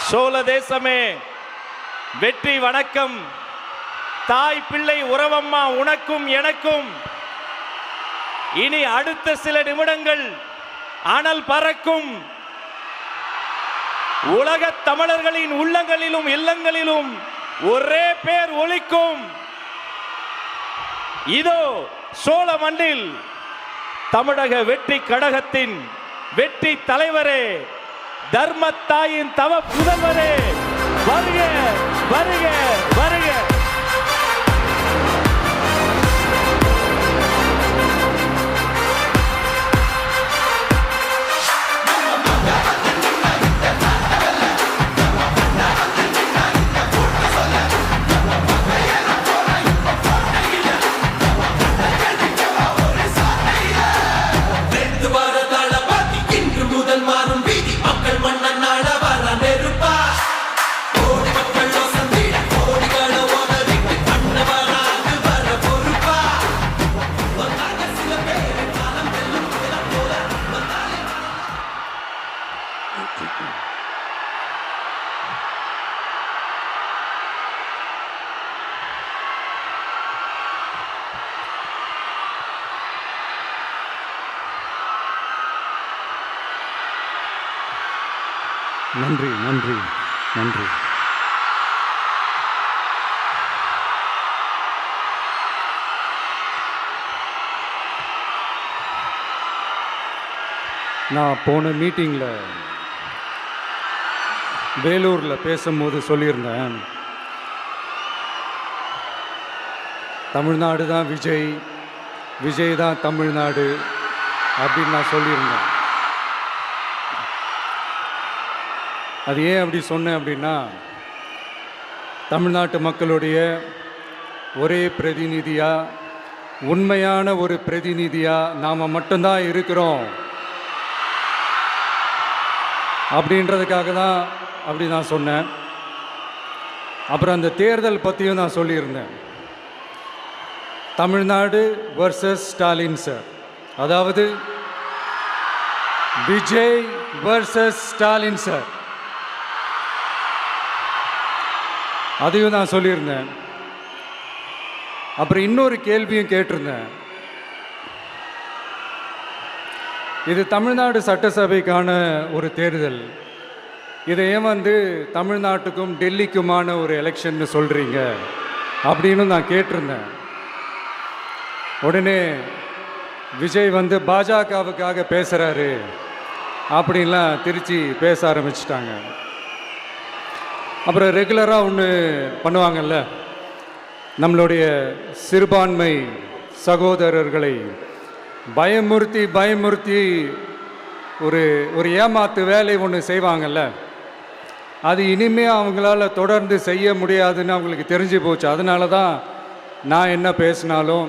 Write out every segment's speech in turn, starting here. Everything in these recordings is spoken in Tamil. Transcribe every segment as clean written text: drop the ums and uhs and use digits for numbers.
சோழ தேசமே வெற்றி வணக்கம். தாய் பிள்ளை உறவம்மா உனக்கும் எனக்கும். இனி அடுத்த சில நிமிடங்கள் அனல் பறக்கும். உலக தமிழர்களின் உள்ளங்களிலும் இல்லங்களிலும் ஒரே பேர் ஒலிக்கும். இதோ சோழ மண்ணில் தமிழக வெற்றி கழகத்தின் வெற்றி தலைவரே, தர்மத்தாயின் தவ புதல்வரே, வருக வருக வருக. நன்றி நன்றி நன்றி. நான் போன மீட்டிங்கில் வேலூரில் பேசும்போது சொல்லியிருந்தேன், தமிழ்நாடு தான் விஜய், விஜய் தான் தமிழ்நாடு அப்படின்னு நான் சொல்லியிருந்தேன். அது ஏன் அப்படி சொன்னேன் அப்படின்னா, தமிழ்நாட்டு மக்களுடைய ஒரே பிரதிநிதியாக, உண்மையான ஒரு பிரதிநிதியாக நாம் மட்டும்தான் இருக்கிறோம் அப்படின்றதுக்காக தான் அப்படி நான் சொன்னேன். அப்புறம் அந்த தேர்தல் பற்றியும் நான் சொல்லியிருந்தேன். தமிழ்நாடு வர்சஸ் ஸ்டாலின் சார், அதாவது விஜய் வர்சஸ் ஸ்டாலின் சார், அதையும் நான் சொல்லியிருந்தேன். அப்புறம் இன்னொரு கேள்வியும் கேட்டிருந்தேன். இது தமிழ்நாடு சட்டசபைக்கான ஒரு தேர்தல், இதை ஏன் தமிழ்நாட்டுக்கும் டெல்லிக்குமான ஒரு எலெக்ஷன்னு சொல்கிறீங்க அப்படின்னு நான் கேட்டிருந்தேன். உடனே விஜய் பாஜகவுக்காக பேசுகிறாரு அப்படின்லாம் திருச்சி பேச ஆரம்பிச்சிட்டாங்க. அப்புறம் ரெகுலராக ஒன்று பண்ணுவாங்கல்ல, நம்மளுடைய சிறுபான்மை சகோதரர்களை பயமுறுத்தி பயமுறுத்தி ஒரு ஏமாத்து வேலை ஒன்று செய்வாங்கல்ல, அது இனிமேல் அவங்களால தொடர்ந்து செய்ய முடியாதுன்னு அவங்களுக்கு தெரிஞ்சு போச்சு. அதனால தான் நான் என்ன பேசினாலும்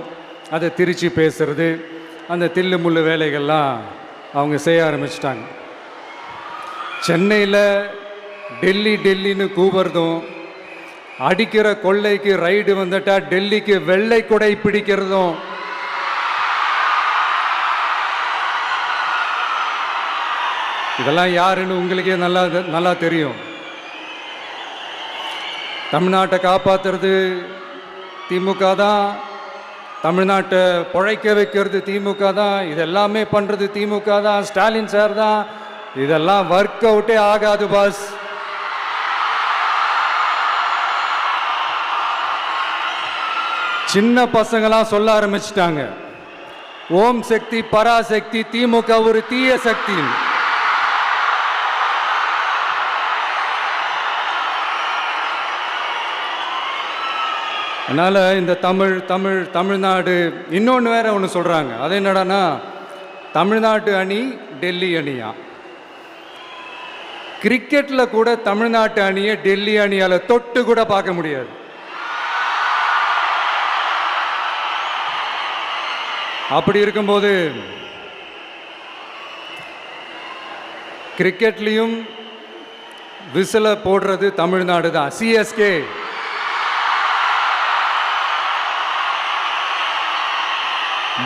அதை திருச்சி பேசுறது, அந்த தில்லு முள்ளு வேலைகள்லாம் அவங்க செய்ய ஆரம்பிச்சிட்டாங்க. சென்னையில் டெல்லி டெல்லின்னு கூவுறதும், அடிக்கிற கொள்ளைக்கு ரைடு வந்துட்டா டெல்லிக்கு வெள்ளை கொடை பிடிக்கிறதும், இதெல்லாம் யாருன்னு உங்களுக்கே நல்லா தெரியும். தமிழ்நாட்டை காப்பாற்றுறது திமுக தான், தமிழ்நாட்டை பிழைக்க வைக்கிறது திமுக தான், இதெல்லாமே பண்ணுறது திமுக தான், ஸ்டாலின் சார் தான். இதெல்லாம் ஒர்க் அவுட்டே ஆகாது பாஸ். சின்ன பசங்களாம் சொல்ல ஆரம்பிச்சிட்டாங்க, ஓம் சக்தி பராசக்தி, திமுக ஒரு தீய சக்தி. அதனால் இந்த தமிழ்நாடு இன்னொன்று வேற ஒன்று சொல்கிறாங்க. அது என்னடான்னா, தமிழ்நாட்டு அணி டெல்லி அணியா. கிரிக்கெட்டில் கூட தமிழ்நாட்டு அணியை டெல்லி அணியால் தொட்டு கூட பார்க்க முடியாது. அப்படி இருக்கும்போது கிரிக்கெட்லேயும் விசில போடுறது தமிழ்நாடு தான். சிஎஸ்கே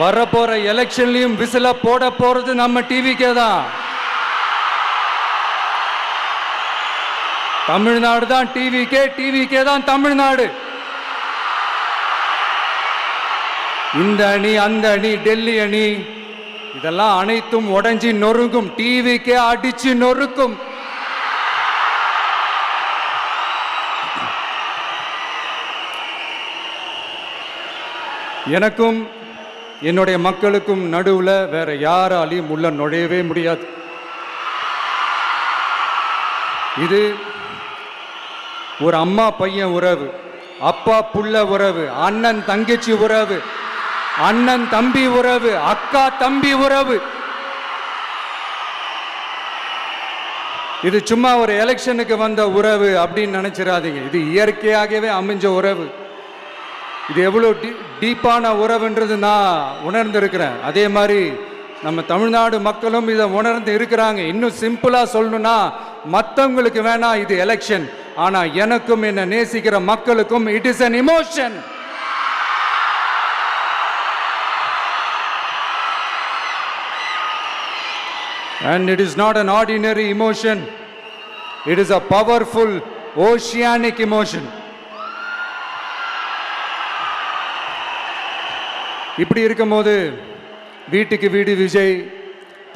வரப்போற எலெக்ஷன்லயும் விசில போட போறது நம்ம டிவிக்கே தான். தமிழ்நாடு தான் டிவிகே, டிவிகே தான் தமிழ்நாடு. இந்த அணி, அந்த அணி, டெல்லி அணி, இதெல்லாம் அனைத்தும் உடைஞ்சி நொறுங்கும். டிவிகே அடிச்சு நொறுக்கும். எனக்கும் என்னுடைய மக்களுக்கும் நடுவில் வேற யாராலையும் உள்ள நுழையவே முடியாது. இது ஒரு அம்மா பையன் உறவு, அப்பா புள்ள உறவு, அண்ணன் தங்கச்சி உறவு, அண்ணன் தம்பி உறவு, அக்கா தம்பி உறவு. இது சும்மா ஒரு எலெக்ஷனுக்கு வந்த உறவு அப்படின்னு நினைச்சிடாதீங்க. இது இயற்கையாகவே அமைஞ்ச உறவு. இது எவ்வளோ டீப்பான உறவுன்றது நான் உணர்ந்திருக்கிறேன். அதே மாதிரி நம்ம தமிழ்நாடு மக்களும் இதை உணர்ந்து இருக்கிறாங்க. இன்னும் சிம்பிளா சொல்லணும்னா, மற்றவங்களுக்கு வேணா இது எலெக்ஷன், ஆனா எனக்கும் என்ன நேசிக்கிற மக்களுக்கும் it is an emotion. And it is not an ordinary emotion. It is a powerful oceanic emotion. இப்படி இருக்கும்போது வீட்டுக்கு வீடு விஜய்,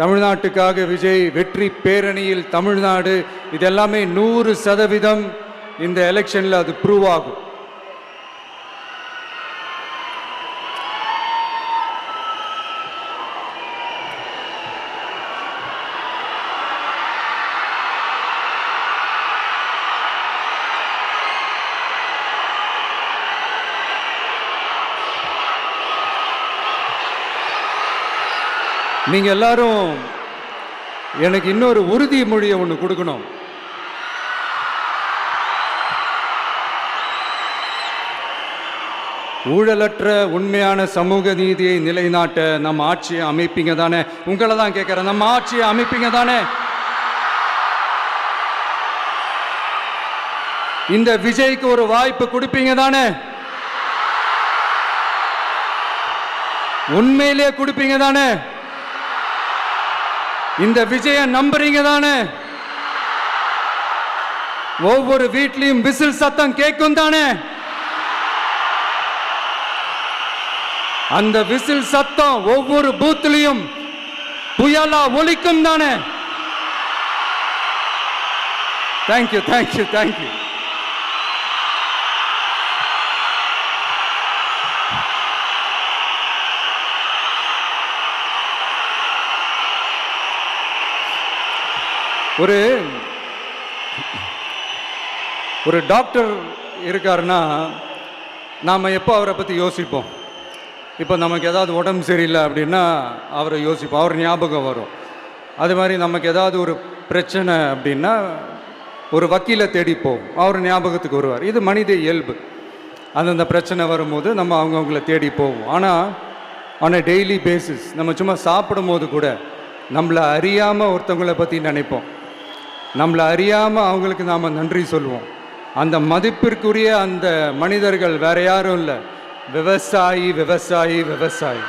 தமிழ்நாட்டுக்காக விஜய், வெற்றி பேரணியில் தமிழ்நாடு, இதெல்லாமே 100% இந்த எலெக்ஷன்ல அது ப்ரூவ் ஆகும். நீங்க எல்லாரும் எனக்கு இன்னொரு உறுதிமொழியை ஒன்று கொடுக்கணும். ஊழலற்ற உண்மையான சமூக நீதியை நிலைநாட்ட நம்ம ஆட்சியை அமைப்பீங்க தானே? உங்களை தான் கேட்கிறேன், நம்ம ஆட்சியை அமைப்பீங்க தானே? இந்த விஜய்க்கு ஒரு வாய்ப்பு கொடுப்பீங்க தானே? உண்மையிலே கொடுப்பீங்க தானே? இந்த விஜய நம்புறீங்க தானே? ஒவ்வொரு வீட்லயும் விசில் சத்தம் கேட்கும் தானே? அந்த விசில் சத்தம் ஒவ்வொரு பூத்திலையும் புயலா ஒலிக்கும் தானே? Thank you, thank you, thank you. ஒரு டாக்டர் இருக்காருன்னா நாம் எப்போ அவரை பற்றி யோசிப்போம்? இப்போ நமக்கு ஏதாவது உடம்பு சரியில்லை அப்படின்னா அவரை யோசிப்போம், அவர் ஞாபகம் வரும். அது மாதிரி நமக்கு ஏதாவது ஒரு பிரச்சனை அப்படின்னா ஒரு வக்கீலை தேடிப்போம், அவர் ஞாபகத்துக்கு வருவார். இது மனித இயல்பு. அந்தந்த பிரச்சனை வரும்போது நம்ம அவங்கவுங்கள தேடி போவோம். ஆனால் ஆன் அ டெய்லி பேசிஸ் நம்ம சும்மா சாப்பிடும் போது கூட நம்மளை அறியாமல் ஒருத்தவங்களை பற்றி நினைப்போம். நம்மளை அறியாமல் அவங்களுக்கு நாம் நன்றி சொல்லுவோம். அந்த மதிப்பிற்குரிய அந்த மனிதர்கள் வேற யாரும் இல்லை, விவசாயி, விவசாயி, விவசாயி.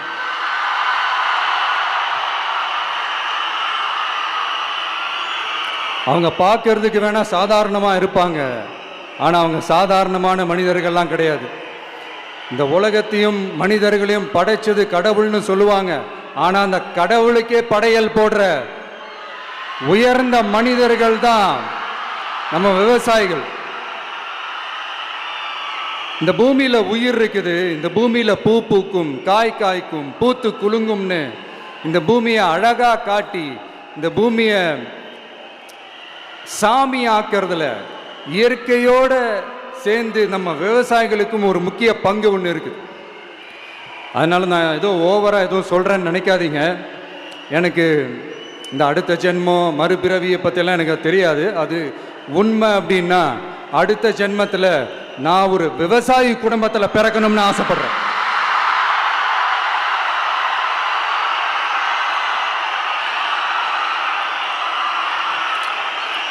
அவங்க பார்க்கறதுக்கு வேணா சாதாரணமாக இருப்பாங்க, ஆனால் அவங்க சாதாரணமான மனிதர்கள்லாம் கிடையாது. இந்த உலகத்தையும் மனிதர்களையும் படைச்சது கடவுள்னு சொல்லுவாங்க, ஆனால் அந்த கடவுளுக்கே படையல் போடுற உயர்ந்த மனிதர்கள் தான் நம்ம விவசாயிகள். இந்த பூமியில உயிர் இருக்குது, இந்த பூமியில பூ பூக்கும், காய் காய்க்கும், பூத்து குலுங்கும்னு இந்த பூமியை அழகா காட்டி இந்த பூமியை சாமி ஆக்கிறதுல இயற்கையோட சேர்ந்து நம்ம விவசாயிகளுக்கும் ஒரு முக்கிய பங்கு ஒன்று இருக்குது. அதனால நான் ஏதோ ஓவரா ஏதோ சொல்றேன்னு நினைக்காதீங்க. எனக்கு இந்த அடுத்த ஜென்மம் மறுபிறவியை பற்றியெல்லாம் எனக்கு தெரியாது. அது உண்மை அப்படின்னா அடுத்த ஜென்மத்தில் நான் ஒரு விவசாயி குடும்பத்தில் பிறக்கணும்னு ஆசைப்படுறேன்.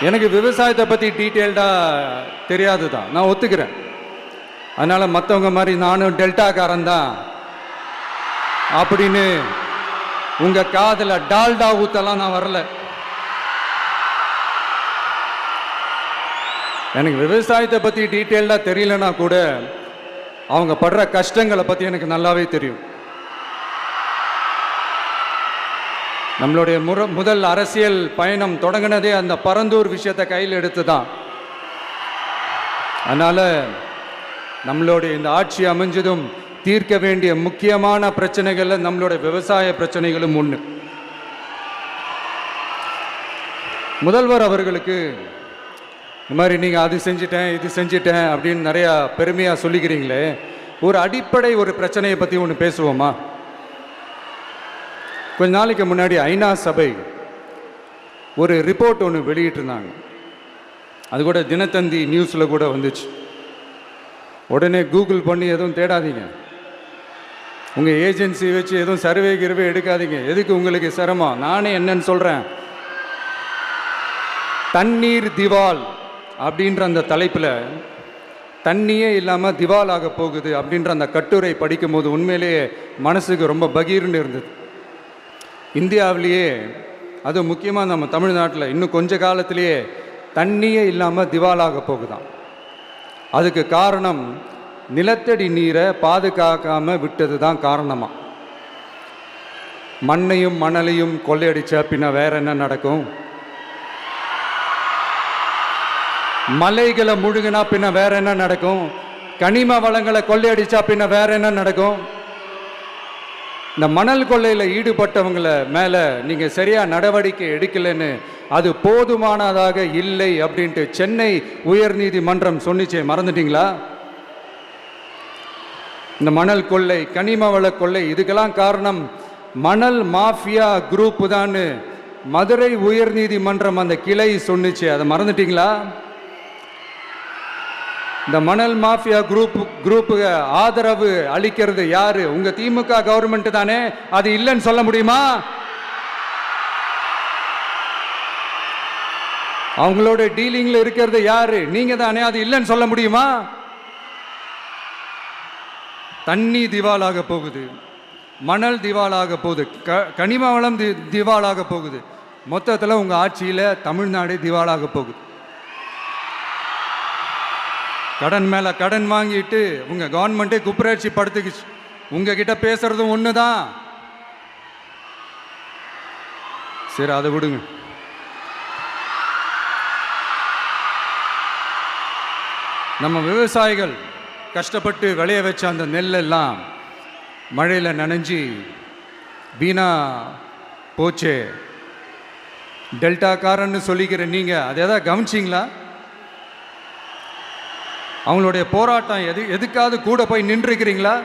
எனக்கு விவசாயத்தை பற்றி டீட்டெயில்டாக தெரியாது தான், நான் ஒத்துக்கிறேன். அதனால் மற்றவங்க மாதிரி நானும் டெல்டாக்காரன் தான் அப்படின்னு உங்கள் காதில் டால்டா ஊத்தலாம் நான் வரல. எனக்கு விவசாயத்தை பற்றி டீட்டெயில்டாக தெரியலனா கூட அவங்க படுற கஷ்டங்களை பற்றி எனக்கு நல்லாவே தெரியும். நம்மளுடைய முதல் அரசியல் பயணம் தொடங்கினதே அந்த பரந்தூர் விஷயத்தை கையில் எடுத்து தான். அதனால் நம்மளுடைய இந்த ஆட்சி அமைஞ்சதும் தீர்க்க வேண்டிய முக்கியமான பிரச்சனைகளில் நம்மளுடைய விவசாய பிரச்சனைகளும் ஒன்று. முதல்வர் அவர்களுக்கு இந்த மாதிரி நீங்கள் அது செஞ்சிட்டேன் இது செஞ்சிட்டேன் அப்படின்னு நிறையா பெருமையாக சொல்லிக்கிறீங்களே, ஒரு அடிப்படை ஒரு பிரச்சனையை பற்றி ஒன்று பேசுவோமா? கொஞ்ச நாளைக்கு முன்னாடி ஐநா சபை ஒரு ரிப்போர்ட் ஒன்று வெளியிட்டிருந்தாங்க. அது கூட தினத்தந்தி நியூஸில் கூட வந்துச்சு. உடனே கூகுள் பண்ணி எதுவும் தேடாதீங்க, உங்கள் ஏஜென்சி வச்சு எதுவும் சர்வே கிருவே எடுக்காதீங்க. எதுக்கு உங்களுக்கு சிரமம்? நானே என்னன்னு சொல்கிறேன். தண்ணீர் திவால் அப்படின்ற அந்த தலைப்பில் தண்ணியே இல்லாமல் திவால் ஆக போகுது அப்படின்ற அந்த கட்டுரை படிக்கும்போது உண்மையிலேயே மனசுக்கு ரொம்ப பகீர்னு இருந்தது. இந்தியாவிலேயே அது முக்கியமாக நம்ம தமிழ்நாட்டில் இன்னும் கொஞ்ச காலத்திலேயே தண்ணியே இல்லாமல் திவாலாக போகுதான். அதுக்கு காரணம் நிலத்தடி நீரை பாதுகாக்காமல் விட்டது தான் காரணமாக. மண்ணையும் மணலையும் கொள்ளையடிச்சா பின்ன வேற என்ன நடக்கும்? மலைகளை முழுகினா பின்ன வேற என்ன நடக்கும்? கனிம வளங்களை கொள்ளையடிச்சா பின்ன வேற என்ன நடக்கும்? இந்த மணல் கொள்ளையில் ஈடுபட்டவங்களை மேலே நீங்கள் சரியாக நடவடிக்கை எடுக்கலைன்னு அது போதுமானதாக இல்லை அப்படின்ட்டு சென்னை உயர்நீதிமன்றம் சொன்னிச்சே, மறந்துட்டீங்களா? இந்த மணல் கொள்ளை, கனிம வள கொள்ளை, இதுக்கெல்லாம் காரணம் மணல் மாஃபியா குரூப் தான் மதுரை உயர்நீதிமன்றம் அந்த கிளை சொன்னிச்சு. அதை மறந்துட்டீங்களா? இந்த மணல் மாஃபியா குரூப்புக்கு ஆதரவு அளிக்கிறது யாரு? உங்க திமுக கவர்மெண்ட் தானே. அது இல்லைன்னு சொல்ல முடியுமா? அவங்களோட டீலிங்ல இருக்கிறது யாரு? நீங்க தானே. அது இல்லைன்னு சொல்ல முடியுமா? தண்ணி திவாலாக போகுது, மணல் திவாலாக போகுது, கனிம வளம் திவாலாக போகுது. மொத்தத்தில் உங்க ஆட்சியில தமிழ்நாடு திவாலாக போகுது. கடன் மேலே கடன் வாங்கிட்டு உங்கள் கவர்மெண்ட்டே குப்பராட்சி படுத்துக்குச்சு. உங்ககிட்ட பேசுறதும் ஒன்று தான். சரி, அதை விடுங்க. நம்ம விவசாயிகள் கஷ்டப்பட்டு விளைய வச்ச அந்த நெல்லெல்லாம் மழையில் நனைஞ்சி வீணா போச்சே. டெல்டாக்காரன்னு சொல்லிக்கிற நீங்கள் அதை எதாவது கவனிச்சிங்களா? அவங்களுடைய போராட்டம் எதுக்காவது கூட போய் நின்றுக்கிறீங்களா?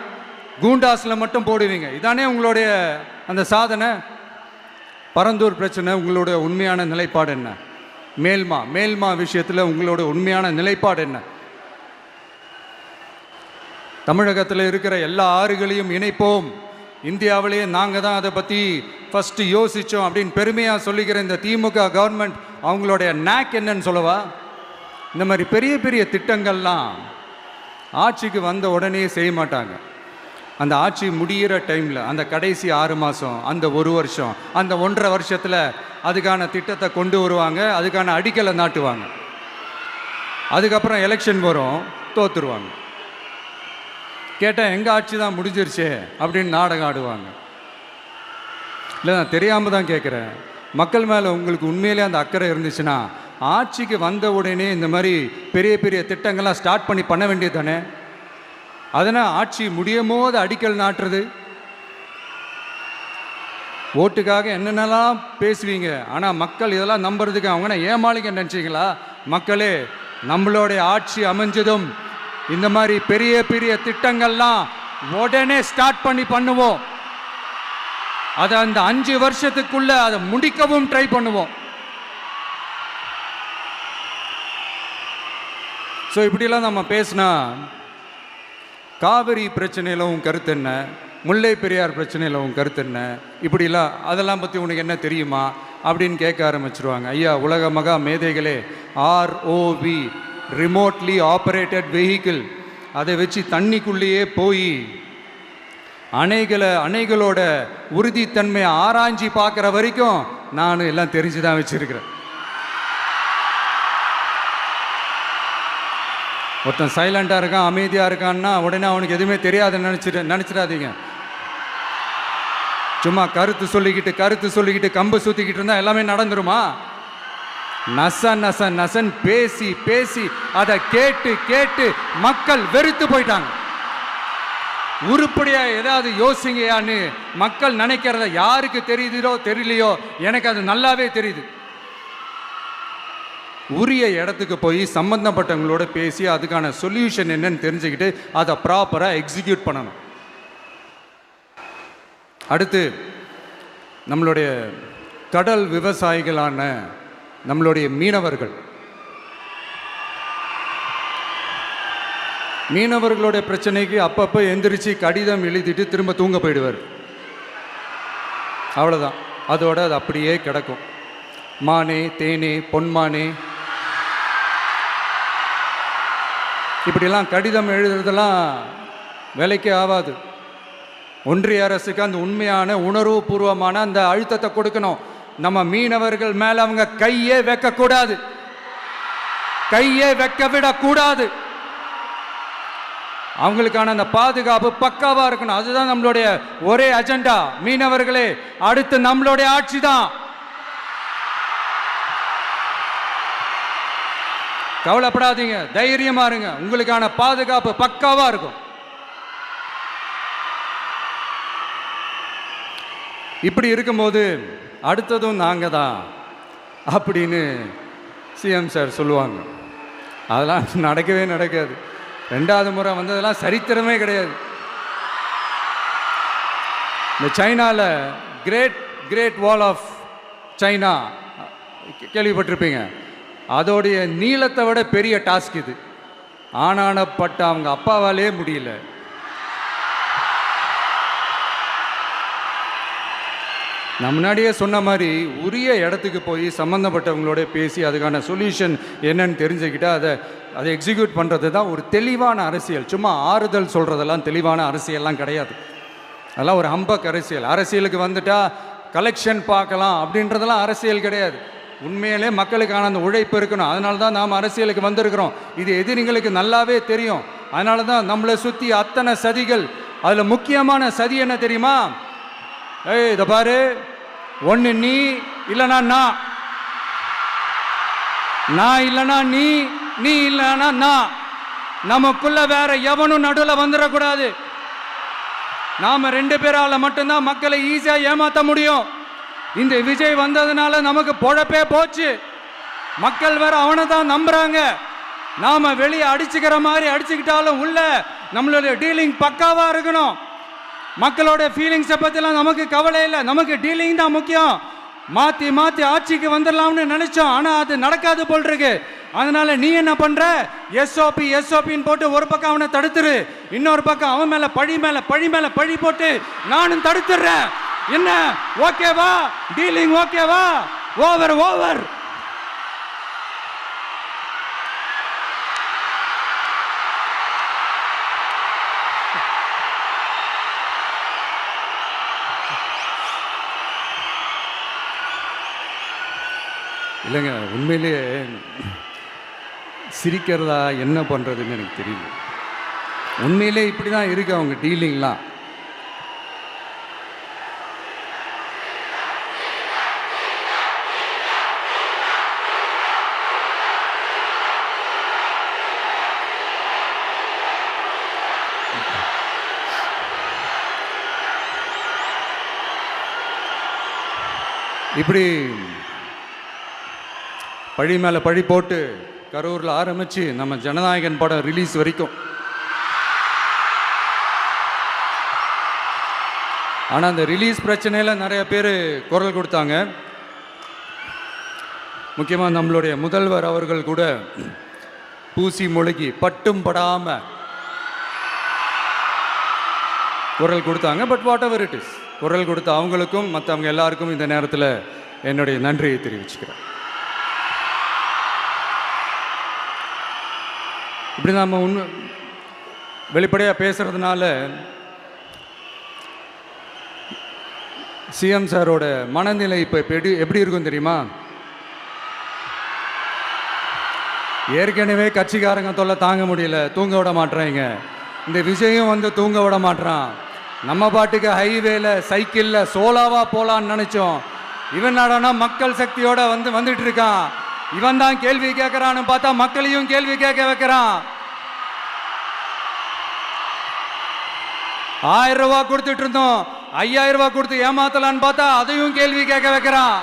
கூண்டாஸில் மட்டும் போடுவீங்க. இதானே உங்களுடைய அந்த சாதனை. பரந்தூர் பிரச்சனை உங்களுடைய உண்மையான நிலைப்பாடு என்ன? மேல்மா விஷயத்தில் உங்களோட உண்மையான நிலைப்பாடு என்ன? தமிழகத்தில் இருக்கிற எல்லா ஆறுகளையும் இணைப்போம், இந்தியாவிலேயே நாங்கள் தான் அதை பற்றி ஃபஸ்ட்டு யோசித்தோம் அப்படின்னு பெருமையாக சொல்லிக்கிற இந்த திமுக கவர்மெண்ட் அவங்களுடைய நாக் என்னன்னு சொல்லவா? இந்த மாதிரி பெரிய பெரிய திட்டங்கள்லாம் ஆட்சிக்கு வந்த உடனே செய்ய மாட்டாங்க. அந்த ஆட்சி முடிகிற டைமில், அந்த கடைசி 6 மாதம், அந்த 1 வருஷம், அந்த 1.5 வருஷத்தில் அதுக்கான திட்டத்தை கொண்டு வருவாங்க, அதுக்கான அடிக்கலை நாட்டுவாங்க. அதுக்கப்புறம் எலெக்ஷன் வரும், தோற்றுருவாங்க. கேட்டால் எங்கள் ஆட்சி தான் முடிஞ்சிருச்சே அப்படின்னு நாடகம் ஆடுவாங்க. இல்லை, நான் தெரியாமல் தான் கேட்குறேன். மக்கள் மேலே உங்களுக்கு உண்மையிலே அந்த அக்கறை இருந்துச்சுன்னா ஆட்சிக்கு வந்த உடனே இந்த மாதிரி பெரிய பெரிய திட்டங்கள்லாம் ஸ்டார்ட் பண்ண வேண்டியது தானே. அதனால் ஆட்சி முடியும் போது அடிக்கல் நாட்டுறது. ஓட்டுக்காக என்னென்னலாம் பேசுவீங்க, ஆனால் மக்கள் இதெல்லாம் நம்புறதுக்கு அவங்கன்னா ஏமாளிங்க நினச்சிங்களா? மக்களே, நம்மளுடைய ஆட்சி அமைஞ்சதும் இந்த மாதிரி பெரிய பெரிய திட்டங்கள்லாம் உடனே ஸ்டார்ட் பண்ணுவோம். அதை அந்த 5 வருஷத்துக்குள்ள அதை முடிக்கவும் ட்ரை பண்ணுவோம். ஸோ இப்படிலாம் நம்ம பேசினா காவிரி பிரச்சனையில் உன் கருத்து என்ன, முல்லை பெரியார் பிரச்சனையில் உன் கருத்து என்ன, இப்படிலாம் அதெல்லாம் பற்றி உனக்கு என்ன தெரியுமா அப்படின்னு கேட்க ஆரம்பிச்சிருவாங்க. ஐயா, உலக மகா மேதைகளே, ROV, ரிமோட்லி ஆப்ரேட்டட் வெஹிக்கிள், அதை வச்சு தண்ணிக்குள்ளேயே போய் அணைகளோட உறுதித்தன்மையை ஆராய்ச்சி பார்க்குற வரைக்கும் நான் எல்லாம் தெரிஞ்சு தான் வச்சுருக்கிறேன். ஒருத்தன் சைலண்டாக இருக்கான், அமைதியாக இருக்கான்னா உடனே அவனுக்கு எதுவுமே தெரியாதுன்னு நினச்சிடாதீங்க. சும்மா கருத்து சொல்லிக்கிட்டு கம்பு சுற்றிக்கிட்டு இருந்தால் எல்லாமே நடந்துருமா? நசன் பேசி அதை கேட்டு மக்கள் வெறுத்து போயிட்டாங்க. உருப்படியா ஏதாவது யோசிங்கயான்னு மக்கள் நினைக்கிறத யாருக்கு தெரியுதோ தெரியலையோ, எனக்கு அது நல்லாவே தெரியுது. உரிய இடத்துக்கு போய் சம்பந்தப்பட்டவங்களோட பேசி அதுக்கான சொல்யூஷன் என்னன்னு தெரிஞ்சுக்கிட்டு அதை ப்ராப்பராக எக்ஸிக்யூட் பண்ணணும். அடுத்து நம்மளுடைய கடல் விவசாயிகளான நம்மளுடைய மீனவர்களுடைய பிரச்சனைக்கு அப்பப்போ எந்திரிச்சு கடிதம் எழுதிட்டு திரும்ப தூங்க போயிடுவார். அவ்வளோதான், அதோட அது அப்படியே கிடக்கும். மானே தேனே பொன்மானே இப்படிலாம் கடிதம் எழுதுறதெல்லாம் வேலைக்கே ஆகாது. ஒன்றிய அரசுக்கு அந்த உண்மையான உணர்வுபூர்வமான அந்த அழுத்தத்தை கொடுக்கணும். நம்ம மீனவர்கள் மேல அவங்க கையே வைக்கக்கூடாது, கையே வைக்க விடக்கூடாது. அவங்களுக்கான அந்த பாதுகாப்பு பக்காவா இருக்கணும். அதுதான் நம்மளுடைய ஒரே அஜெண்டா. மீனவர்களே, அடுத்து நம்மளுடைய ஆட்சி தான். கவலைப்படாதீங்க, தைரியமா இருங்க, உங்களுக்கான பாதுகாப்பு பக்காவா இருக்கும். இப்படி இருக்கும்போது அடுத்ததும் நாங்க தான் அப்படின்னு சிஎம் சார் சொல்லுவாங்க. அதெல்லாம் நடக்கவே நடக்காது. 2வது முறை வந்ததெல்லாம் சரித்திரமே கிடையாது. இந்த சைனாவில் கிரேட் வால் ஆஃப் சைனா கேள்விப்பட்டிருப்பீங்க. அதோடைய நீளத்தை விட பெரிய டாஸ்க் இது. ஆனானப்பட்ட அவங்க அப்பாவாலே முடியல. நான் முன்னாடியே சொன்ன மாதிரி உரிய இடத்துக்கு போய் சம்மந்தப்பட்டவங்களோட பேசி அதுக்கான சொல்யூஷன் என்னன்னு தெரிஞ்சுக்கிட்டு அதை எக்ஸிக்யூட் பண்ணுறது தான் ஒரு தெளிவான அரசியல். சும்மா ஆறுதல் சொல்கிறதெல்லாம் தெளிவான அரசியல்லாம் கிடையாது. அதெல்லாம் ஒரு ஹம்பக் அரசியல். அரசியலுக்கு வந்துட்டால் கலெக்ஷன் பார்க்கலாம் அப்படின்றதெல்லாம் அரசியல் கிடையாது. உண்மையிலே மக்களுக்கான அந்த உழைப்பு இருக்கணும். அதனால தான் நாம் அரசியலுக்கு வந்திருக்கிறோம். இது எதிரிங்களுக்கு நல்லாவே தெரியும். அதனால தான் நம்மளை சுற்றி அத்தனை சதிகள். அதில் முக்கியமான சதி என்ன தெரியுமா? இதை பாரு, ஒன்று நீ இல்லைனா நான் இல்லைனா நீ இல்லைனா நான். நமக்குள்ள வேற எவனும் நடுவில் வந்துடக்கூடாது. நாம 2 பேரால மட்டும்தான் மக்களை ஈஸியா ஏமாற்ற முடியும். இந்த விஜய் வந்ததுனால நமக்கு பொழப்பே போச்சு. மக்கள் வேற அவனை தான் நம்புறாங்க. நாம வெளியே அடிச்சுக்கிற மாதிரி அடிச்சுக்கிட்டாலும் உள்ள நம்மளுடைய டீலிங் பக்காவா இருக்கணும். மக்களோட ஃபீலிங்ஸை பற்றிலாம் நமக்கு கவலை இல்லை. நமக்கு டீலிங் தான் முக்கியம். மாற்றி ஆட்சிக்கு வந்துடலாம்னு நினைச்சோம், ஆனால் அது நடக்காது போல் இருக்கு. அதனால நீ என்ன பண்ற? எஸ்ஓபின்னு போட்டு ஒரு பக்கம் அவனை தடுத்துரு, இன்னொரு பக்கம் அவன் மேல பழி போட்டு நானும் தடுத்துடுறேன். என்ன ஓகேவா? டீலிங் ஓகேவா? ஓவர். இல்லைங்க, உண்மையிலேயே சிரிக்கிறதா என்ன பண்ணுறதுன்னு எனக்கு தெரியல. உண்மையிலே இப்படி தான் இருக்கு அவங்க டீலிங்லாம். இப்படி பழி மேலே பழி போட்டு கரூரில் ஆரம்பித்து நம்ம ஜனநாயகன் படம் ரிலீஸ் வரைக்கும். ஆனால் அந்த ரிலீஸ் பிரச்சனையில் நிறைய பேர் குரல் கொடுத்தாங்க. முக்கியமாக நம்மளுடைய முதல்வர் அவர்கள் கூட பூசி மொழிகி பட்டும் படாமல் குரல் கொடுத்தாங்க. But what ever it is, குரல் கொடுத்த அவங்களுக்கும் மற்றவங்க எல்லாருக்கும் இந்த நேரத்தில் என்னுடைய நன்றியை தெரிவிச்சுக்கிறேன். இப்படி நம்ம வெளிப்படையாக பேசுறதுனால சிஎம் சாரோட மனநிலை இப்போ எப்படி இருக்கும் தெரியுமா? ஏற்கனவே கட்சிக்காரங்க தொல்லை தாங்க முடியல, தூங்க விட மாட்டேறாங்க. இந்த விஜயும் வந்து தூங்க விட மாட்டான். நம்ம பாட்டுக்கு ஹைவேல சைக்கிளில் சோலாவா போலான்னு நினைச்சோம். இவன் நாடானா மக்கள் சக்தியோட வந்துட்டு இருக்கான். இவன் தான் கேள்வி கேட்கறான்னு பார்த்தா மக்களையும் கேள்வி கேட்க வைக்கிறான். 1000 ரூபாய் கொடுத்துட்டு இருந்தோம், 5000 ரூபாய் கொடுத்து ஏமாத்தலான்னு பார்த்தா அதையும் கேள்வி கேட்க வைக்கிறான்.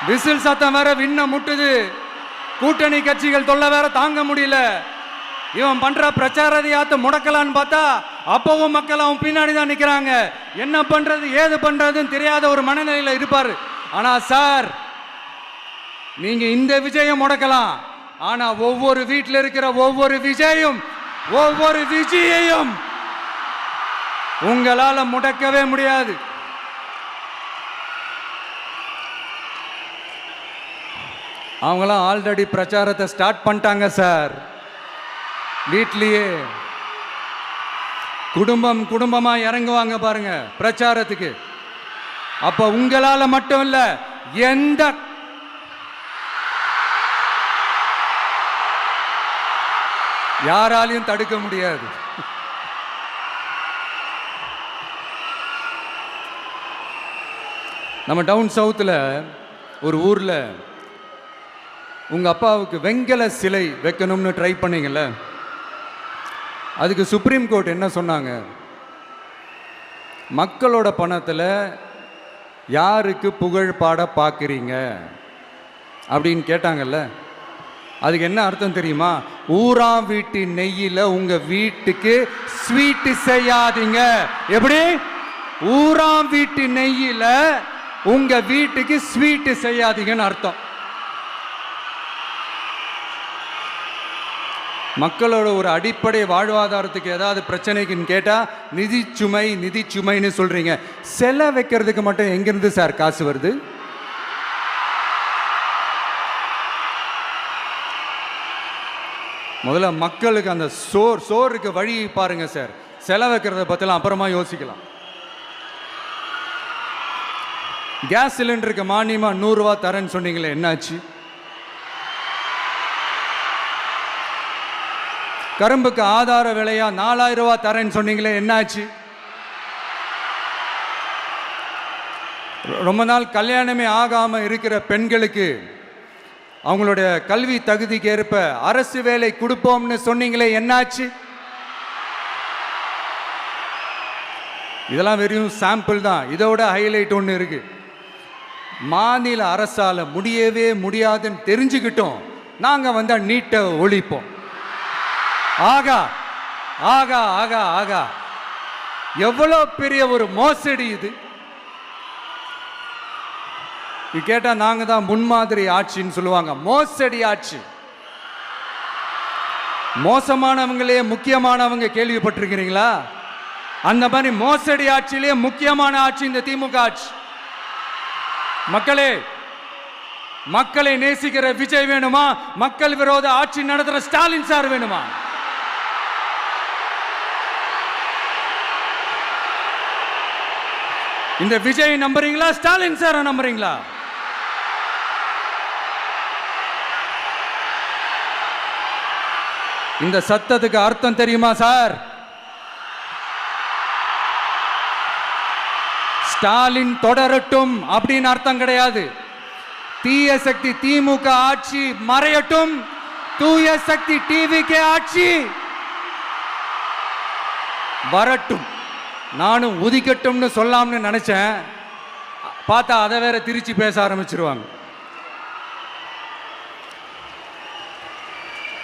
விசில் சத்தம் வேற விண்ண முட்டுது. கூட்டணி கட்சிகள் தொல்லை வேற தாங்க முடியல. இவன் பண்ற பிரச்சாரத்தையாத்த முடக்கலான்னு பார்த்தா அப்பவும் மக்கள் அவன் பின்னாடி தான் நிக்கிறாங்க. என்ன பண்றது ஏது பண்றதுன்னு தெரியாத ஒரு மனநிலையில இருப்பாரு. ஆனா சார், நீங்க இந்த விஜயம் முடக்கலாம், ஆனா ஒவ்வொரு வீட்டில் இருக்கிற ஒவ்வொரு விஜயையும் உங்களால முடக்கவே முடியாது. அவங்களாம் ஆல்ரெடி பிரச்சாரத்தை ஸ்டார்ட் பண்ணிட்டாங்க சார். வீட்லயே குடும்பமா இறங்குவாங்க பாருங்க பிரச்சாரத்துக்கு. அப்ப உங்களால மட்டும் இல்ல, எந்த யாராலையும் தடுக்க முடியாது. நம்ம டவுன் சவுத்தில் ஒரு ஊரில் உங்கள் அப்பாவுக்கு வெங்கல சிலை வைக்கணும்னு ட்ரை பண்ணீங்கல்ல, அதுக்கு சுப்ரீம் கோர்ட் என்ன சொன்னாங்க? மக்களோட பணத்தில் யாருக்கு புகழ் பாட பார்க்குறீங்க அப்படின்னு கேட்டாங்கல்ல. அதுக்கு என்ன அர்த்தம் தெரியுமா? ஊராம் வீட்டு நெய்யில் உங்கள் வீட்டுக்கு ஸ்வீட்டு செய்யாதீங்க. எப்படி? ஊராம் வீட்டு நெய்யில் உங்க வீட்டுக்கு ஸ்வீட்டு செய்யாதீங்கன்னு அர்த்தம். மக்களோட ஒரு அடிப்படை வாழ்வாதாரத்துக்கு ஏதாவது பிரச்சனைக்குன்னு கேட்டா நிதி சுமைன்னு சொல்றீங்க. செலை வைக்கிறதுக்கு மட்டும் எங்கிருந்து சார் காசு வருது? முதல்ல மக்களுக்கு அந்த சோறுக்கு வழி பாருங்க சார். செலை வைக்கிறத பத்திலாம் அப்புறமா யோசிக்கலாம். கேஸ் சிலிண்டருக்கு மானியமா 100 ரூபா தரேன்னு சொன்னீங்களே, என்னாச்சு? கரும்புக்கு ஆதார விலையா 4000 ரூபாய் தரேன்னு சொன்னீங்களே, என்னாச்சு? ரொம்ப நாள் கல்யாணமே ஆகாம இருக்கிற பெண்களுக்கு அவங்களுடைய கல்வி தகுதிக்கு ஏற்ப அரசு வேலை கொடுப்போம்னு சொன்னீங்களே, என்னாச்சு? இதெல்லாம் வெறும் சாம்பிள் தான். இதோட ஹைலைட் ஒன்று இருக்கு. மாநில அரசால முடியவே முடியாதுன்னு தெரிஞ்சுக்கிட்டோம், நாங்க வந்தா நீட்டை ஒழிப்போம். ஆகா ஆகா ஆகா ஆகா, எவ்வளவு பெரிய ஒரு மோசடி இது! கேட்டா நாங்க தான் முன்மாதிரி ஆட்சின்னு சொல்லுவாங்க. மோசடி ஆட்சி. மோசமானவங்களே முக்கியமானவங்க கேள்விப்பட்டிருக்கிறீங்களா? அந்த மாதிரி மோசடி ஆட்சியிலே முக்கியமான ஆட்சி இந்த திமுக ஆட்சி. மக்களே, மக்களை நேசிக்கிற விஜய் வேணுமா? மக்கள் விரோத ஆட்சி நடத்துற ஸ்டாலின் சார் வேணுமா? இந்த விஜய் நம்புறீங்களா, ஸ்டாலின் சார் நம்புறீங்களா? இந்த சத்தத்துக்கு அர்த்தம் தெரியுமா சார்? ஸ்டாலின் தொடரட்டும் அப்படின்னு அர்த்தம் கிடையாது. தீய சக்தி திமுக ஆட்சி மறையட்டும், தூய சக்தி டிவிகே ஆட்சி வரட்டும். நானும் உதிக்கட்டும்னு சொல்லாம்னு நினைச்சேன், பார்த்தா அதை வேற திருச்சி பேச ஆரம்பிச்சிருவாங்க.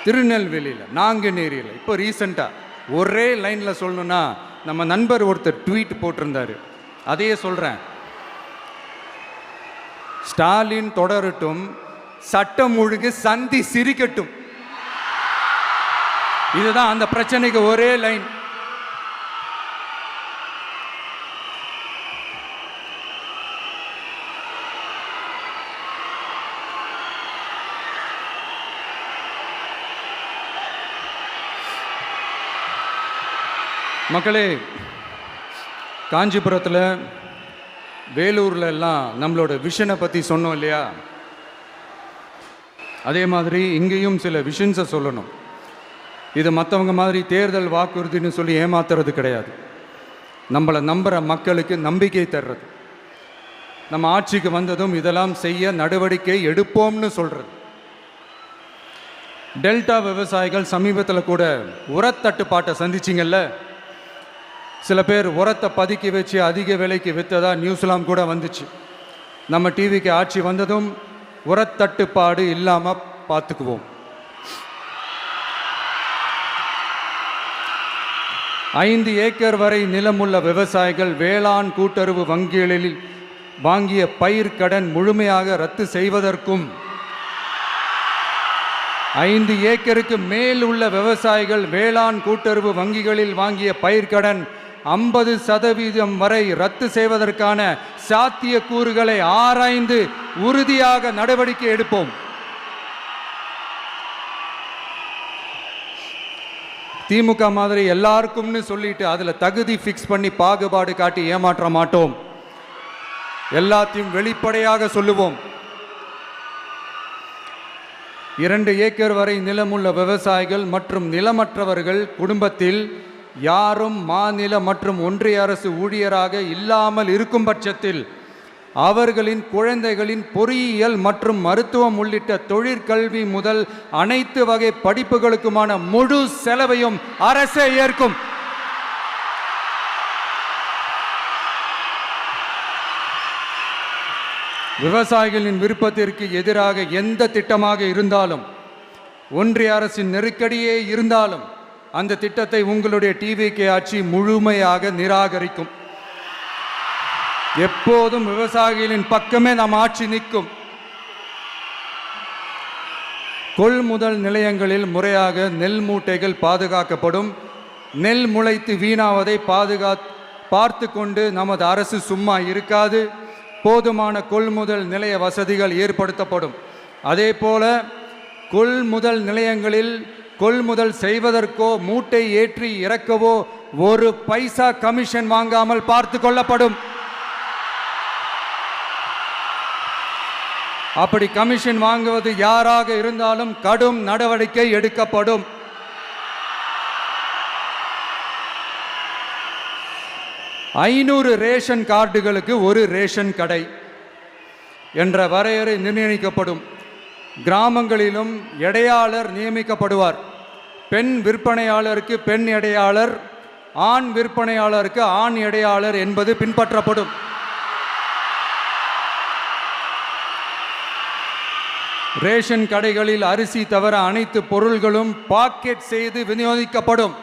திருநெல்வேலியில், நாங்குநேரியில் இப்போ ரீசெண்டாக ஒரே லைனில் சொல்லணும்னா, நம்ம நண்பர் ஒருத்தர் ட்வீட் போட்டிருந்தாரு, அதையே சொல்கிறேன். ஸ்டாலின் தொடரட்டும், சட்டம் ஒழுங்கு சந்தி சிரிக்கட்டும். இதுதான் அந்த பிரச்சனைக்கு ஒரே லைன். மக்களே, காஞ்சிபுரத்தில், வேலூரில் எல்லாம் நம்மளோட விஷனை பற்றி சொன்னோம் இல்லையா? அதே மாதிரி இங்கேயும் சில விஷன்ஸை சொல்லணும். இது மற்றவங்க மாதிரி தேர்தல் வாக்குறுதின்னு சொல்லி ஏமாத்துறது கிடையாது. நம்மளை நம்புகிற மக்களுக்கு நம்பிக்கை தர்றது. நம்ம ஆட்சிக்கு வந்ததும் இதெல்லாம் செய்ய நடவடிக்கை எடுப்போம்னு சொல்கிறது. டெல்டா விவசாயிகள் சமீபத்தில் கூட உரத்தட்டுப்பாட்டை சந்திச்சிங்கல்ல. சில பேர் உரத்தை பதுக்கி வச்சு அதிக விலைக்கு விற்றதா நியூஸ்லாம் கூட வந்துச்சு. நம்ம டிவிக்கு ஆட்சி வந்ததும் உரத்தட்டுப்பாடு இல்லாமல் பார்த்துக்குவோம். 5 ஏக்கர் வரை நிலமுள்ள விவசாயிகள் வேளாண் கூட்டுறவு வங்கிகளில் வாங்கிய பயிர் கடன் முழுமையாக ரத்து செய்வதற்கும் 5 ஏக்கருக்கு மேல் உள்ள விவசாயிகள் வேளாண் கூட்டுறவு வங்கிகளில் வாங்கிய பயிர்க்கடன் 50% வரை ரத்து செய்வதற்கான சாத்திய கூறுகளை ஆராய்ந்து உறுதியாக நடவடிக்கை எடுப்போம். திமுக மாதிரி எல்லாருக்கும்னு சொல்லிட்டு அதுல தகுதி ஃபிக்ஸ் பண்ணி பாகுபாடு காட்டி ஏமாற்ற மாட்டோம். எல்லாத்தையும் வெளிப்படையாக சொல்லுவோம். 2 ஏக்கர் வரை நிலமுள்ள விவசாயிகள் மற்றும் நிலமற்றவர்கள் குடும்பத்தில் யாரும் மாநில மற்றும் ஒன்றிய அரசு ஊழியராக இல்லாமல் இருக்கும் பட்சத்தில் அவர்களின் குழந்தைகளின் பொறியியல் மற்றும் மருத்துவம் உள்ளிட்ட தொழிற்கல்வி முதல் அனைத்து வகை படிப்புகளுக்குமான முழு செலவையும் அரசே ஏற்கும். விவசாயிகளின் விருப்பத்திற்கு எதிராக எந்த திட்டமாக இருந்தாலும், ஒன்றிய அரசின் நெருக்கடியே இருந்தாலும் அந்த திட்டத்தை உங்களுடைய டிவிகே ஆட்சி முழுமையாக நிராகரிக்கும். எப்போதும் விவசாயிகளின் பக்கமே நம் ஆட்சி நிற்கும். கொள்முதல் நிலையங்களில் முறையாக நெல் மூட்டைகள் பாதுகாக்கப்படும். நெல் முளைத்து வீணாவதை பார்த்து கொண்டு நமது அரசு சும்மா இருக்காது. போதுமான கொள்முதல் நிலைய வசதிகள் ஏற்படுத்தப்படும். அதே போல கொள்முதல் நிலையங்களில் கொள்முதல் செய்வதற்கோ மூட்டை ஏற்றி இறக்கவோ 1 பைசா கமிஷன் வாங்காமல் பார்த்து கொள்ளப்படும். அப்படி கமிஷன் வாங்குவது யாராக இருந்தாலும் கடும் நடவடிக்கை எடுக்கப்படும். ஐநூறு ரேஷன் கார்டுகளுக்கு 1 ரேஷன் கடை என்ற வரையறை நிர்ணயிக்கப்படும். கிராமங்களிலும் எடையாளர் நியமிக்கப்படுவார். பெண் விற்பனையாளருக்கு பெண் எடையாளர், ஆண் விற்பனையாளருக்கு ஆண் எடையாளர் என்பது பின்பற்றப்படும். ரேஷன் கடைகளில் அரிசி தவிர அனைத்து பொருள்களும் பாக்கெட் செய்து விநியோகிக்கப்படும்.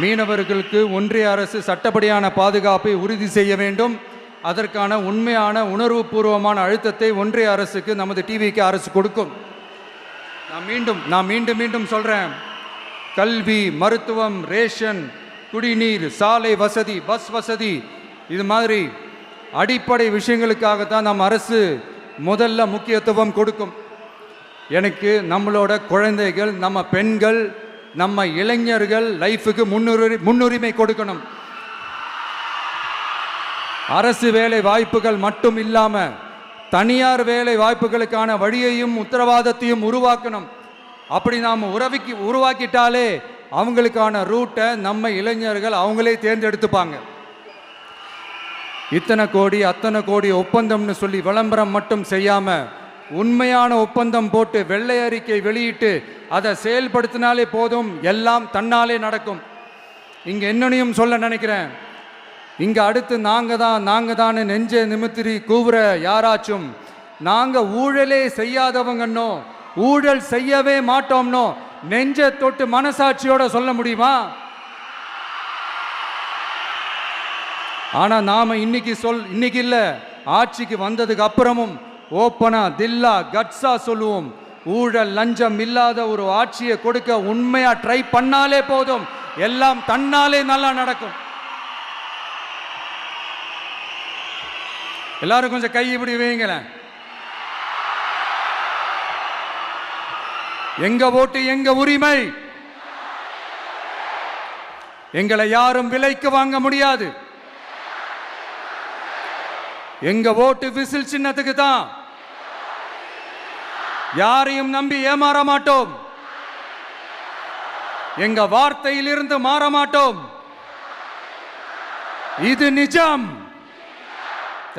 மீனவர்களுக்கு ஒன்றிய அரசு சட்டப்படியான பாதுகாப்பை உறுதி செய்ய வேண்டும். அதற்கான உண்மையான உணர்வுபூர்வமான அழுத்தத்தை ஒன்றிய அரசுக்கு நமது டிவிக்கு அரசு கொடுக்கும். நான் மீண்டும் சொல்றேன். கல்வி, மருத்துவம், ரேஷன், குடிநீர், சாலை வசதி, பஸ் வசதி, இது மாதிரி அடிப்படை விஷயங்களுக்காகத்தான் நம் அரசு முதல்ல முக்கியத்துவம் கொடுக்கும். எனக்கு நம்மளோட குழந்தைகள், நம்ம பெண்கள், நம்ம இளைஞர்கள் லைஃபுக்கு முன்னுரிமை கொடுக்கணும். அரசு வேலை வாய்ப்புகள் மட்டும் இல்லாம தனியார் வேலை வாய்ப்புகளுக்கான வழியையும் உத்தரவாதத்தையும் உருவாக்கணும். அப்படி நாம் உருவாக்கிட்டாலே அவங்களுக்கான ரூட்டை நம்ம இளைஞர்கள் அவங்களே தேர்ந்தெடுத்துப்பாங்க. இத்தனை கோடி அத்தனை கோடி ஒப்பந்தம்னு சொல்லி விளம்பரம் மட்டும் செய்யாம உண்மையான ஒப்பந்தம் போட்டு வெள்ளை அறிக்கை வெளியிட்டு அதை செயல்படுத்தினாலே போதும், எல்லாம் தன்னாலே நடக்கும். இங்க என்னனையும் சொல்ல நினைக்கிறேன். இங்க அடுத்து நாங்க தான் நெஞ்சை நிமித்திரி கூவுற யாராச்சும் நாங்க ஊழலே செய்யாதவங்கன்னோ ஊழல் செய்யவே மாட்டோம்னோ நெஞ்சை தொட்டு மனசாட்சியோட சொல்ல முடியுமா? ஆனா நாம இன்னைக்கு இல்ல, ஆட்சிக்கு வந்ததுக்கு அப்புறமும் ஓப்பனா தில்லா கட்ஸா சொல்லுவோம். ஊழல் லஞ்சம் இல்லாத ஒரு ஆட்சியை கொடுக்க உண்மையா ட்ரை பண்ணாலே போதும், எல்லாம் தன்னாலே நல்லா நடக்கும். எல்லாரும் கொஞ்சம் கை இப்படி வைங்களேன். எங்க ஓட்டு எங்க உரிமை. எங்களை யாரும் விலைக்கு வாங்க முடியாது. எங்க ஓட்டு விசில் சின்னத்துக்கு தான். யாரையும் நம்பி ஏமாற மாட்டோம். எங்க வார்த்தையிலிருந்து மாற மாட்டோம். இது நிஜம்.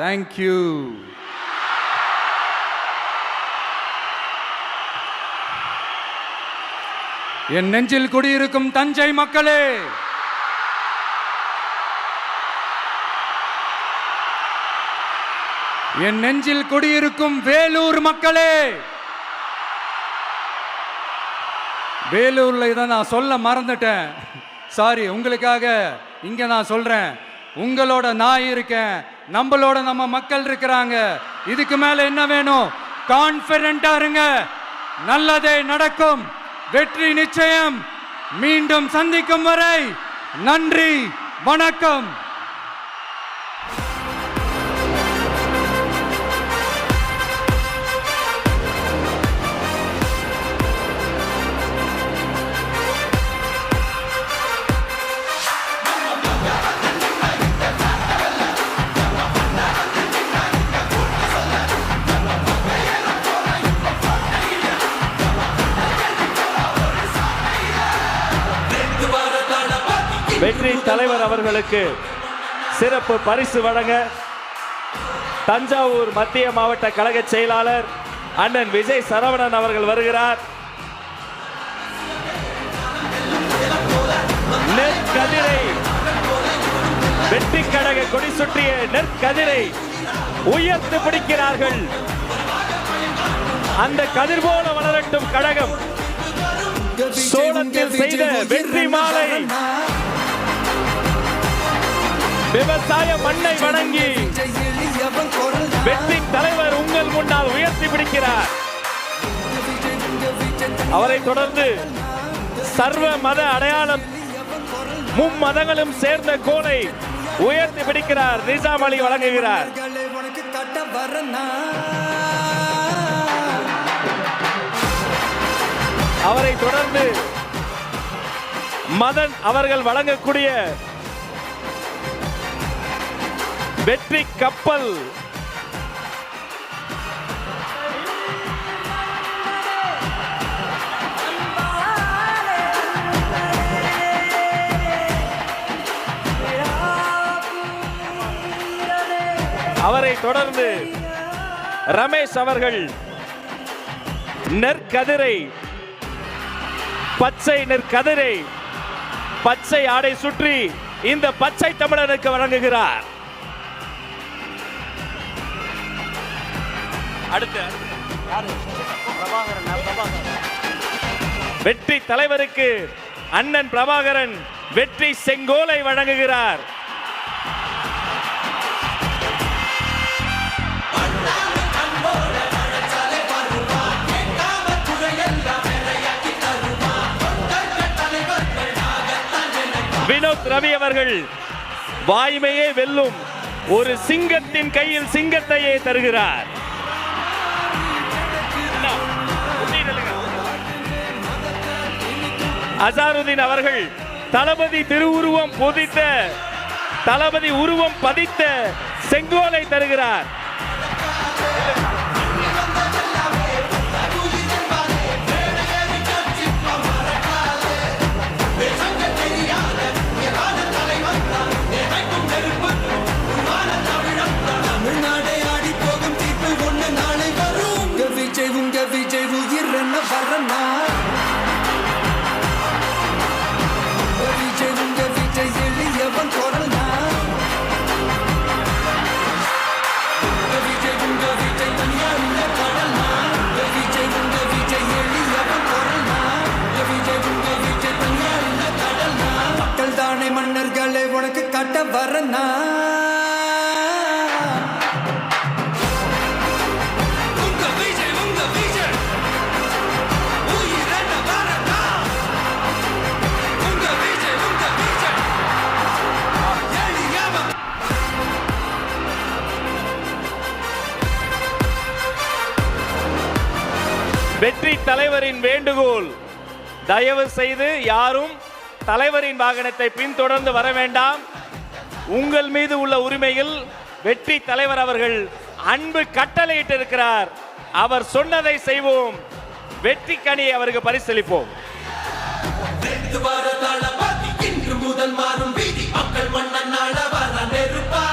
தேங்க்யூ. என் நெஞ்சில் குடியிருக்கும் தஞ்சை மக்களே, என் நெஞ்சில் குடியிருக்கும் வேலூர் மக்களே, வேலூர்ல இதை நான் சொல்ல மறந்துட்டேன். சாரி, உங்களுக்காக இங்க நான் சொல்றேன். உங்களோட நான் இருக்கேன், நம்மளோட நம்ம மக்கள் இருக்கிறாங்க. இதுக்கு மேல என்ன வேணும்? கான்பிடென்ட்டா இருங்க. நல்லதே நடக்கும். வெற்றி நிச்சயம். மீண்டும் சந்திக்கும் வரை நன்றி, வணக்கம். வெற்றி தலைவர் அவர்களுக்கு சிறப்பு பரிசு வழங்க தஞ்சாவூர் மத்திய மாவட்ட கழக செயலாளர் அண்ணன் விஜய் சரவணன் அவர்கள் வருகிறார். நெற்கதிரை, வெற்றி கழக கொடி சுற்றிய நெற்கதிரை உயர்த்து பிடிக்கிறார்கள். அந்த கதிர் போல வளரட்டும் கழகம். சோளத்தில் செய்த வெற்றி மாலை விவசாய மண்ணை வணங்கி வெற்றி தலைவர் உங்கள் முன்னால் உயர்த்தி பிடிக்கிறார். அவரை தொடர்ந்து சர்வ மத அடையாளம் மும்மதங்களும் சேர்ந்த கோலை உயர்த்தி பிடிக்கிறார். நிசாம் அலி வழங்குகிறார். அவரை தொடர்ந்து மதன் அவர்கள் வழங்கக்கூடிய வெற்றி கப்பல் அவரை தொடர்ந்து ரமேஷ் அவர்கள் நெற்கதிரை, பச்சை நெற்கதிரை பச்சை ஆடை சுற்றி இந்த பச்சை தமிழனுக்கு வழங்குகிறார். அடுத்து வெற்றி தலைவருக்கு அண்ணன் பிரபாகரன் வெற்றி செங்கோலை வழங்குகிறார். வினோத் ரவி அவர்கள் வாய்மையே வெல்லும் ஒரு சிங்கத்தின் கையில் சிங்கத்தையே தருகிறார். அசாருதீன் அவர்கள் தளபதி திருவுருவம் பொதித்த, தளபதி உருவம் பதித்த செங்கோலை தருகிறார். மன்னர்களை உனக்கு கட்ட வரனா வெற்றி தலைவரின் வேண்டுகோள், தயவு செய்து யாரும் தலைவரின் வாகனத்தை பின்தொடர்ந்து வர வேண்டாம். உங்கள் மீது உள்ள உரிமையில் வெற்றி தலைவர் அவர்கள் அன்பு கட்டளையிட்டிருக்கிறார். அவர் சொன்னதை செய்வோம். வெற்றி கனியை அவருக்கு பரிசளிப்போம். இன்று முதல் மாறும் வீதி மக்கள் மன்னன் நாள வர நெருப்பா.